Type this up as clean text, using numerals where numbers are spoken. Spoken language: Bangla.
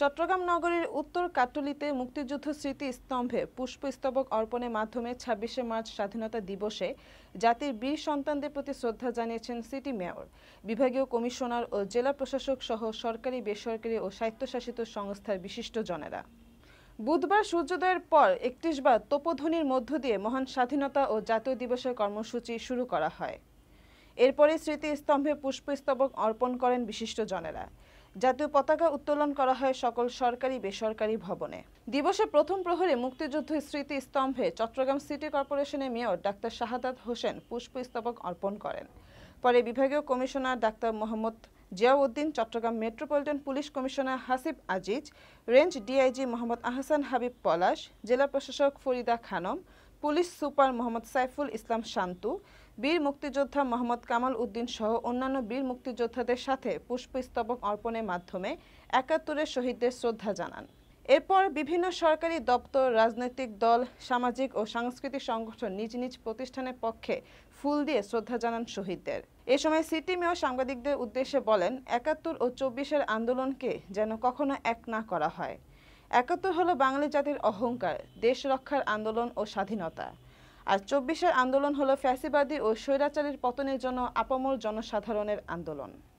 চট্টগ্রাম নগরীর উত্তর কাট্টলীতে মুক্তিযুদ্ধ স্মৃতি স্তম্ভে পুষ্পস্তবক অর্পণের মাধ্যমে ২৬শে মার্চ স্বাধীনতা দিবসে জাতির বীর সন্তানদের প্রতি শ্রদ্ধা জানিয়েছেন সিটি মেয়র, বিভাগীয় কমিশনার ও জেলা প্রশাসক সহ সরকারি, বেসরকারি ও স্বায়ত্তশাসিত সংস্থার বিশিষ্টজনেরা। বুধবার সূর্যোদয়ের পর ৩১ বার তোপধ্বনির মধ্য দিয়ে মহান স্বাধীনতা ও জাতীয় দিবসের কর্মসূচি শুরু করা হয়। এরপরে স্মৃতিস্তম্ভে পুষ্পস্তবক অর্পণ করেন বিশিষ্টজনেরা। জাতীয় পতাকা উত্তোলন করা হয় সকল সরকারি, বেসরকারি ভবনে। দিবসের প্রথম প্রহরে মুক্তিযুদ্ধ স্মৃতিস্তম্ভে চট্টগ্রাম সিটি কর্পোরেশনের মেয়র ডাক্তার শাহাদাত হোসেন পুষ্পস্তবক অর্পণ করেন। পরে বিভাগীয় commissioner doctor Mohammad Ziauddin, Chattogram metropolitan police commissioner Hasib Aziz, range DIG Mohammad Ahsan Habib Palash, জেলা প্রশাসক ফরিদা খানম, পুলিশ সুপার মোহাম্মদ সাইফুল ইসলাম শান্তু, বীর মুক্তিযোদ্ধা মোহাম্মদ কামাল উদ্দিন সহ অন্যান্য বীর মুক্তিযোদ্ধাদের সাথে পুষ্পস্তবক অর্পণের মাধ্যমে ৭১-এর শহীদদের শ্রদ্ধা জানান। এরপর বিভিন্ন সরকারি দপ্তর, রাজনৈতিক দল, সামাজিক ও সাংস্কৃতিক সংগঠন নিজ নিজ প্রতিষ্ঠানের পক্ষে ফুল দিয়ে শ্রদ্ধা জানান শহীদদের। এ সময় সিটি মেয়র সাংবাদিকদের উদ্দেশ্যে বলেন, ৭১ ও ২৪-এর আন্দোলনকে যেন কখনো এক না করা হয়। ৭১ হলো বাঙালি জাতির অহংকার, দেশ রক্ষার আন্দোলন ও স্বাধীনতা। আর ২৪-এর আন্দোলন হলো ফ্যাসিবাদী ও স্বৈরাচারীর পতনের জন্য আপামর জনসাধারণের আন্দোলন।